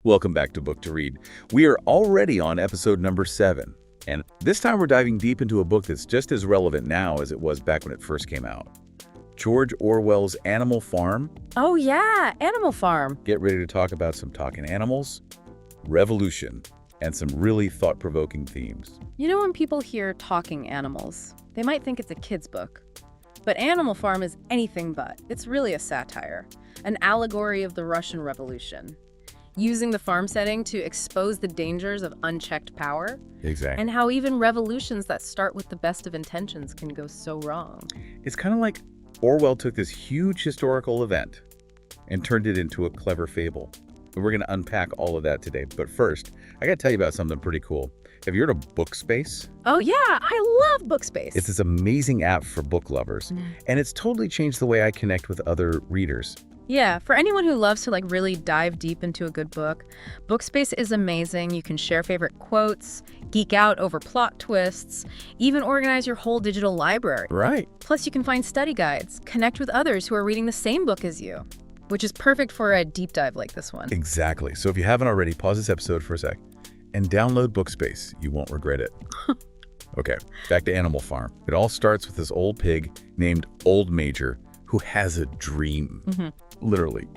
Welcome back to Book to Read. We are already on episode number 7, and this time we're diving deep into a book that's just as relevant now as it was back when it first came out. George Orwell's Animal Farm. Oh yeah, Animal Farm. Get ready to talk about some talking animals, revolution, and some really thought-provoking themes. You know, when people hear talking animals, they might think it's a kid's book. But Animal Farm is anything but. It's really a satire, an allegory of the Russian Revolution, using the farm setting to expose the dangers of unchecked power. Exactly. And how even revolutions that start with the best of intentions can go so wrong. It's kind of like Orwell took this huge historical event and turned it into a clever fable. And we're going to unpack all of that today. But first, I got to tell you about something pretty cool. Have you heard of Bookspace? Oh yeah, I love Bookspace. It's this amazing app for book lovers, and it's totally changed the way I connect with other readers. Yeah, for anyone who loves to really dive deep into a good book, Bookspace is amazing. You can share favorite quotes, geek out over plot twists, even organize your whole digital library. Right. Plus, you can find study guides, connect with others who are reading the same book as you, which is perfect for a deep dive like this one. Exactly. So if you haven't already, pause this episode for a sec and download Bookspace. You won't regret it. Okay, back to Animal Farm. It all starts with this old pig named Old Major who has a dream, literally,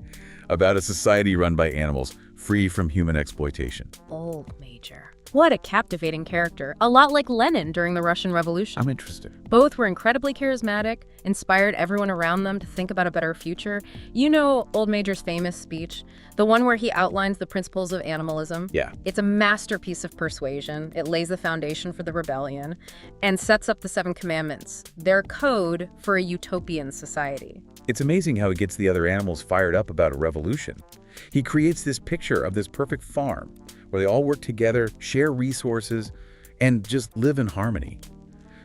about a society run by animals, free from human exploitation. Old Major. What a captivating character. A lot like Lenin during the Russian Revolution. I'm interested. Both were incredibly charismatic, inspired everyone around them to think about a better future. You know Old Major's famous speech, the one where he outlines the principles of animalism? Yeah. It's a masterpiece of persuasion. It lays the foundation for the rebellion and sets up the 7 commandments, their code for a utopian society. It's amazing how he gets the other animals fired up about a revolution. He creates this picture of this perfect farm where they all work together, share resources, and just live in harmony.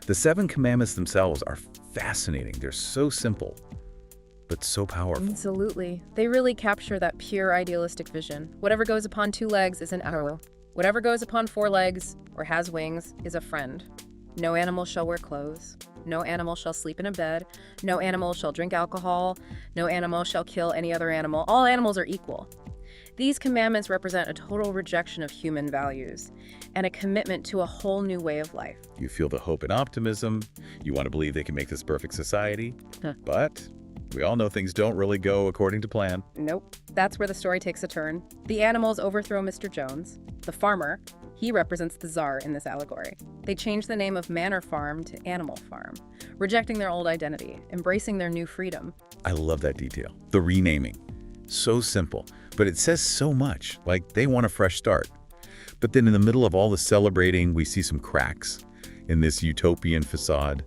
The 7 commandments themselves are fascinating. They're so simple, but so powerful. Absolutely. They really capture that pure idealistic vision. Whatever goes upon 2 legs is an arrow. Whatever goes upon 4 legs or has wings is a friend. No animal shall wear clothes. No animal shall sleep in a bed. No animal shall drink alcohol. No animal shall kill any other animal. All animals are equal. These commandments represent a total rejection of human values and a commitment to a whole new way of life. You feel the hope and optimism. You want to believe they can make this perfect society. But we all know things don't really go according to plan. Nope. That's where the story takes a turn. The animals overthrow Mr. Jones, the farmer. He represents the czar in this allegory. They change the name of Manor Farm to Animal Farm, rejecting their old identity, embracing their new freedom. I love that detail. The renaming. So simple, but it says so much, like they want a fresh start. But then in the middle of all the celebrating, we see some cracks in this utopian facade.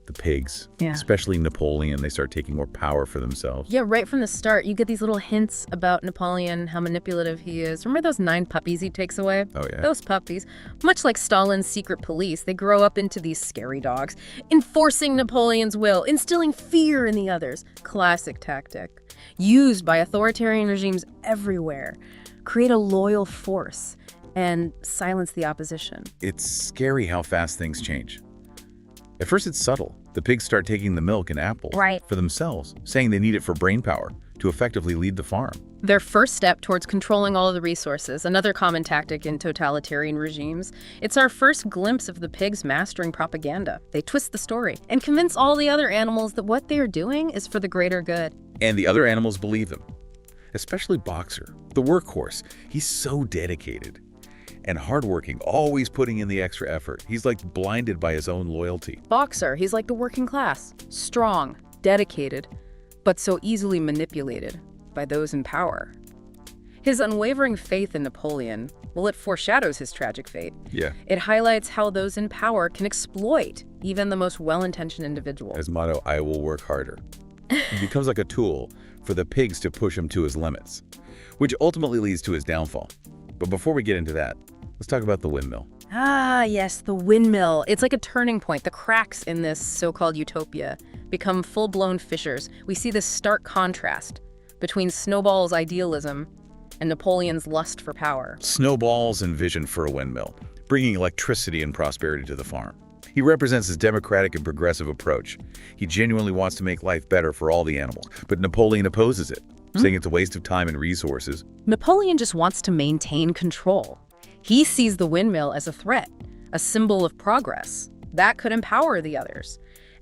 The pigs, especially Napoleon, they start taking more power for themselves. Yeah, right from the start, you get these little hints about Napoleon, how manipulative he is. Remember those 9 puppies he takes away? Oh, yeah. Those puppies, much like Stalin's secret police, they grow up into these scary dogs, enforcing Napoleon's will, instilling fear in the others. Classic tactic, used by authoritarian regimes everywhere. Create a loyal force and silence the opposition. It's scary how fast things change. At first, it's subtle. The pigs start taking the milk and apples for themselves, saying they need it for brain power to effectively lead the farm. Their first step towards controlling all of the resources, another common tactic in totalitarian regimes. It's our first glimpse of the pigs mastering propaganda. They twist the story and convince all the other animals that what they are doing is for the greater good. And the other animals believe them, especially Boxer, the workhorse. He's so dedicated and hardworking, always putting in the extra effort. He's like blinded by his own loyalty. Boxer, he's like the working class, strong, dedicated, but so easily manipulated by those in power. His unwavering faith in Napoleon, well, it foreshadows his tragic fate. Yeah. It highlights how those in power can exploit even the most well-intentioned individual. His motto, I will work harder. He becomes like a tool for the pigs to push him to his limits, which ultimately leads to his downfall. But before we get into that, let's talk about the windmill. Ah, yes, the windmill. It's like a turning point. The cracks in this so-called utopia become full-blown fissures. We see this stark contrast between Snowball's idealism and Napoleon's lust for power. Snowball's vision for a windmill, bringing electricity and prosperity to the farm. He represents his democratic and progressive approach. He genuinely wants to make life better for all the animals, but Napoleon opposes it, saying it's a waste of time and resources. Napoleon just wants to maintain control. He sees the windmill as a threat, a symbol of progress. That could empower the others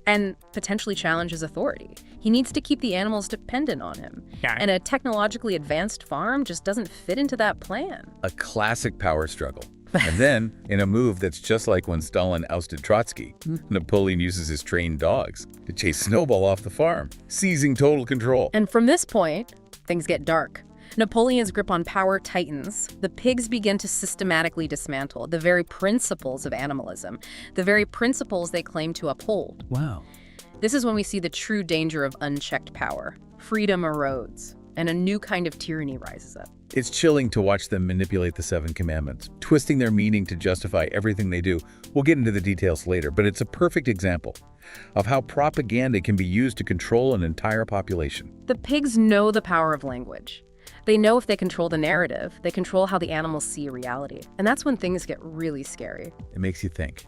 and potentially challenge his authority. He needs to keep the animals dependent on him. Yeah. And a technologically advanced farm just doesn't fit into that plan. A classic power struggle. And then, in a move that's just like when Stalin ousted Trotsky, Napoleon uses his trained dogs to chase Snowball off the farm, seizing total control. And from this point, things get dark. Napoleon's grip on power tightens. The pigs begin to systematically dismantle the very principles of animalism, the very principles they claim to uphold. Wow. This is when we see the true danger of unchecked power. Freedom erodes, and a new kind of tyranny rises up. It's chilling to watch them manipulate the Seven Commandments, twisting their meaning to justify everything they do. We'll get into the details later, but it's a perfect example of how propaganda can be used to control an entire population. The pigs know the power of language. They know if they control the narrative, they control how the animals see reality. And that's when things get really scary. It makes you think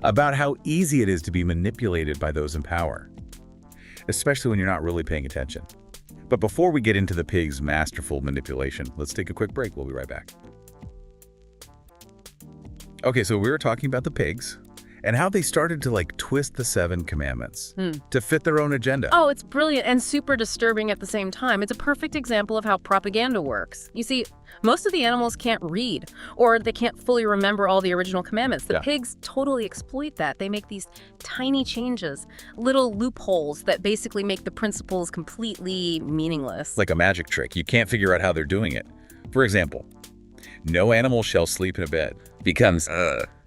about how easy it is to be manipulated by those in power, especially when you're not really paying attention. But before we get into the pigs' masterful manipulation, let's take a quick break. We'll be right back. Okay, so we were talking about the pigs and how they started to twist the Seven Commandments to fit their own agenda. Oh, it's brilliant and super disturbing at the same time. It's a perfect example of how propaganda works. You see, most of the animals can't read, or they can't fully remember all the original commandments. The pigs totally exploit that. They make these tiny changes, little loopholes that basically make the principles completely meaningless. Like a magic trick. You can't figure out how they're doing it. For example, no animal shall sleep in a bed becomes,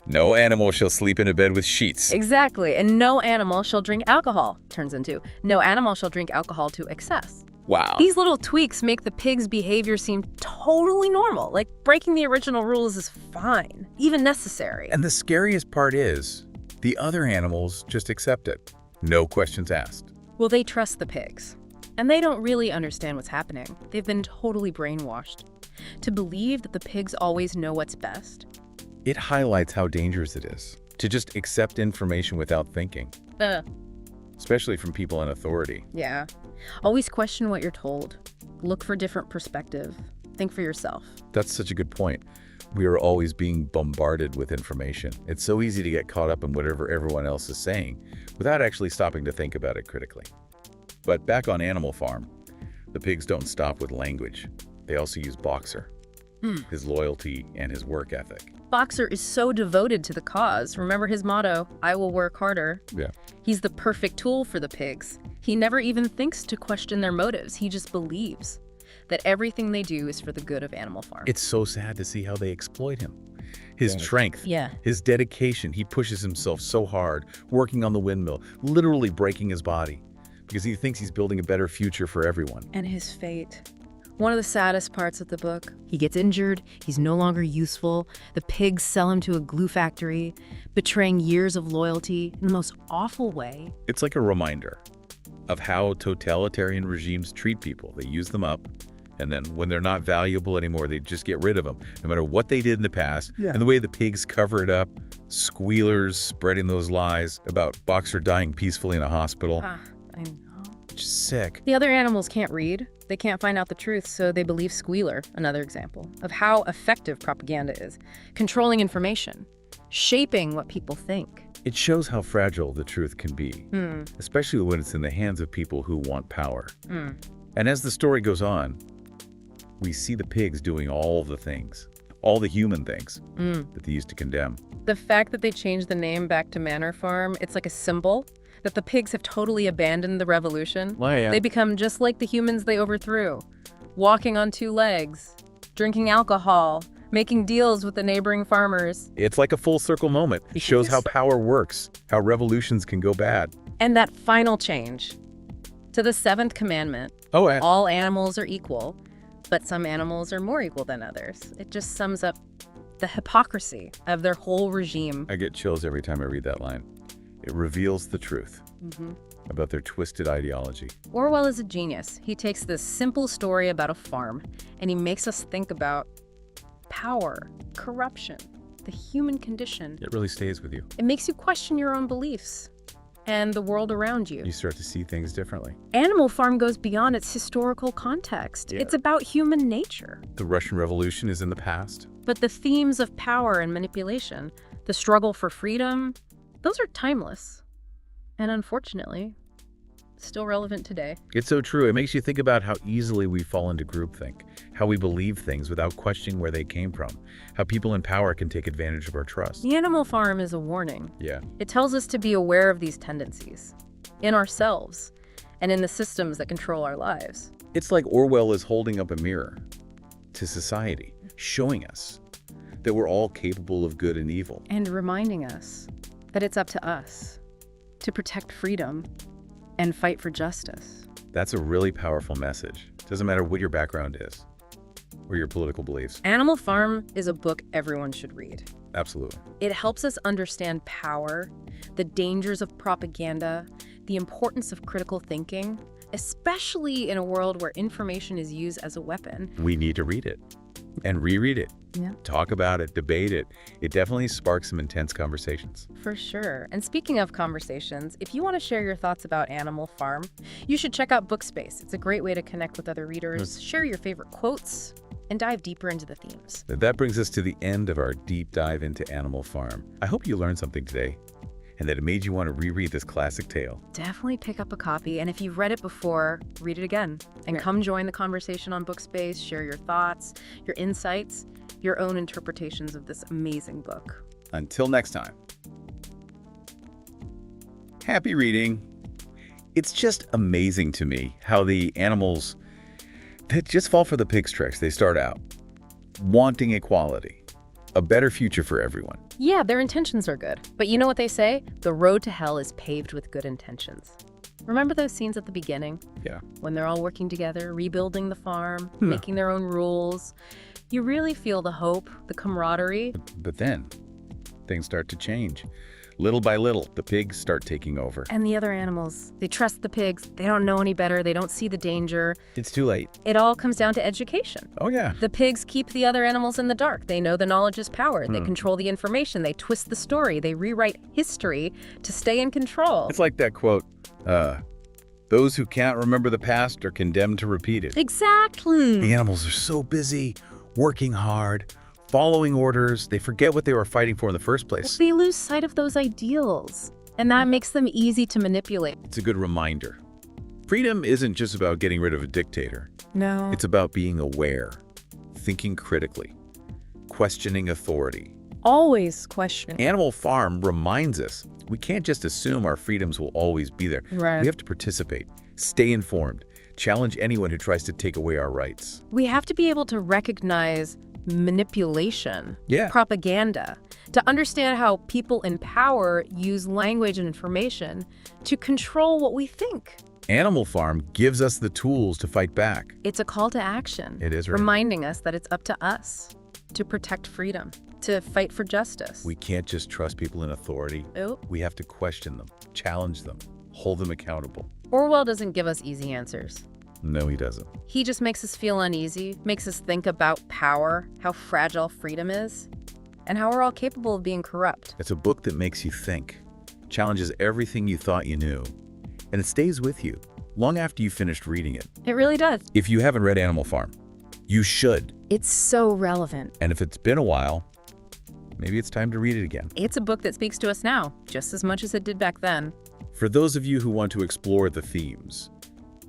no animal shall sleep in a bed with sheets. Exactly. And no animal shall drink alcohol turns into no animal shall drink alcohol to excess. Wow. These little tweaks make the pig's behavior seem totally normal. Like breaking the original rules is fine, even necessary. And the scariest part is, the other animals just accept it. No questions asked. Well, they trust the pigs. And they don't really understand what's happening. They've been totally brainwashed to believe that the pigs always know what's best. It highlights how dangerous it is to just accept information without thinking, especially from people in authority. Yeah. Always question what you're told. Look for different perspective. Think for yourself. That's such a good point. We are always being bombarded with information. It's so easy to get caught up in whatever everyone else is saying without actually stopping to think about it critically. But back on Animal Farm, the pigs don't stop with language. They also use Boxer, his loyalty and his work ethic. Boxer is so devoted to the cause. Remember his motto, I will work harder. Yeah. He's the perfect tool for the pigs. He never even thinks to question their motives. He just believes that everything they do is for the good of Animal Farm. It's so sad to see how they exploit him. His strength, Yeah. his dedication, he pushes himself so hard, working on the windmill, literally breaking his body, because he thinks he's building a better future for everyone. And his fate. One of the saddest parts of the book. He gets injured, he's no longer useful, the pigs sell him to a glue factory, betraying years of loyalty in the most awful way. It's like a reminder of how totalitarian regimes treat people. They use them up, and then when they're not valuable anymore, they just get rid of them, no matter what they did in the past. And the way the pigs cover it up, squealers spreading those lies about Boxer dying peacefully in a hospital. I know. Just sick. The other animals can't read. They can't find out the truth, so they believe Squealer, another example of how effective propaganda is. Controlling information, shaping what people think. It shows how fragile the truth can be, especially when it's in the hands of people who want power. And as the story goes on, we see the pigs doing all the things, all the human things that they used to condemn. The fact that they changed the name back to Manor Farm, it's like a symbol that the pigs have totally abandoned the revolution. They become just like the humans they overthrew, walking on two legs, drinking alcohol, making deals with the neighboring farmers. It's like a full circle moment. It shows how power works, how revolutions can go bad. And that final change to the seventh commandment, all animals are equal, but some animals are more equal than others. It just sums up the hypocrisy of their whole regime. I get chills every time I read that line. It reveals the truth about their twisted ideology. Orwell is a genius. He takes this simple story about a farm and he makes us think about power, corruption, the human condition. It really stays with you. It makes you question your own beliefs and the world around you. You start to see things differently. Animal Farm goes beyond its historical context. Yeah. It's about human nature. The Russian Revolution is in the past. But the themes of power and manipulation, the struggle for freedom, those are timeless. And unfortunately, still relevant today. It's so true. It makes you think about how easily we fall into groupthink, how we believe things without questioning where they came from, how people in power can take advantage of our trust. The Animal Farm is a warning. Yeah. It tells us to be aware of these tendencies in ourselves and in the systems that control our lives. It's like Orwell is holding up a mirror to society, showing us that we're all capable of good and evil. And reminding us that it's up to us to protect freedom and fight for justice. That's a really powerful message. Doesn't matter what your background is or your political beliefs. Animal Farm is a book everyone should read. Absolutely. It helps us understand power, the dangers of propaganda, the importance of critical thinking, especially in a world where information is used as a weapon. We need to read it and reread it. Yeah. Talk about it, debate it. It definitely sparks some intense conversations. For sure. And speaking of conversations, if you want to share your thoughts about Animal Farm, you should check out Bookspace. It's a great way to connect with other readers, share your favorite quotes, and dive deeper into the themes. That brings us to the end of our deep dive into Animal Farm. I hope you learned something today and that it made you want to reread this classic tale. Definitely pick up a copy, and if you've read it before, read it again. And come join the conversation on Bookspace, share your thoughts, your insights, your own interpretations of this amazing book. Until next time. Happy reading. It's just amazing to me how the animals that just fall for the pig's tricks. They start out wanting equality, a better future for everyone. Yeah, their intentions are good. But you know what they say? The road to hell is paved with good intentions. Remember those scenes at the beginning? Yeah. When they're all working together, rebuilding the farm, making their own rules. You really feel the hope, the camaraderie. But then things start to change. Little by little, the pigs start taking over. And the other animals, they trust the pigs. They don't know any better. They don't see the danger. It's too late. It all comes down to education. Oh, yeah. The pigs keep the other animals in the dark. They know the knowledge is power. They control the information. They twist the story. They rewrite history to stay in control. It's like that quote, those who can't remember the past are condemned to repeat it. Exactly. The animals are so busy, working hard, following orders. They forget what they were fighting for in the first place. They lose sight of those ideals, and that makes them easy to manipulate. It's a good reminder. Freedom isn't just about getting rid of a dictator. No. It's about being aware, thinking critically, questioning authority. Always question. Animal Farm reminds us we can't just assume our freedoms will always be there. Right. We have to participate, stay informed, challenge anyone who tries to take away our rights. We have to be able to recognize manipulation, Yeah. propaganda, to understand how people in power use language and information to control what we think. Animal Farm gives us the tools to fight back. It's a call to action. It is right. Reminding us that it's up to us to protect freedom, to fight for justice. We can't just trust people in authority. Oh. We have to question them, challenge them, hold them accountable. Orwell doesn't give us easy answers. No, he doesn't. He just makes us feel uneasy, makes us think about power, how fragile freedom is, and how we're all capable of being corrupt. It's a book that makes you think, challenges everything you thought you knew, and it stays with you long after you finished reading it. It really does. If you haven't read Animal Farm, you should. It's so relevant. And if it's been a while, maybe it's time to read it again. It's a book that speaks to us now, just as much as it did back then. For those of you who want to explore the themes,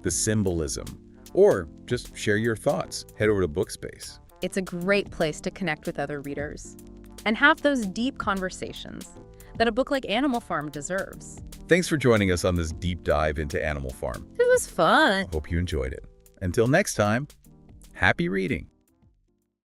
the symbolism, or just share your thoughts, head over to Bookspace. It's a great place to connect with other readers and have those deep conversations that a book like Animal Farm deserves. Thanks for joining us on this deep dive into Animal Farm. It was fun. Hope you enjoyed it. Until next time, happy reading.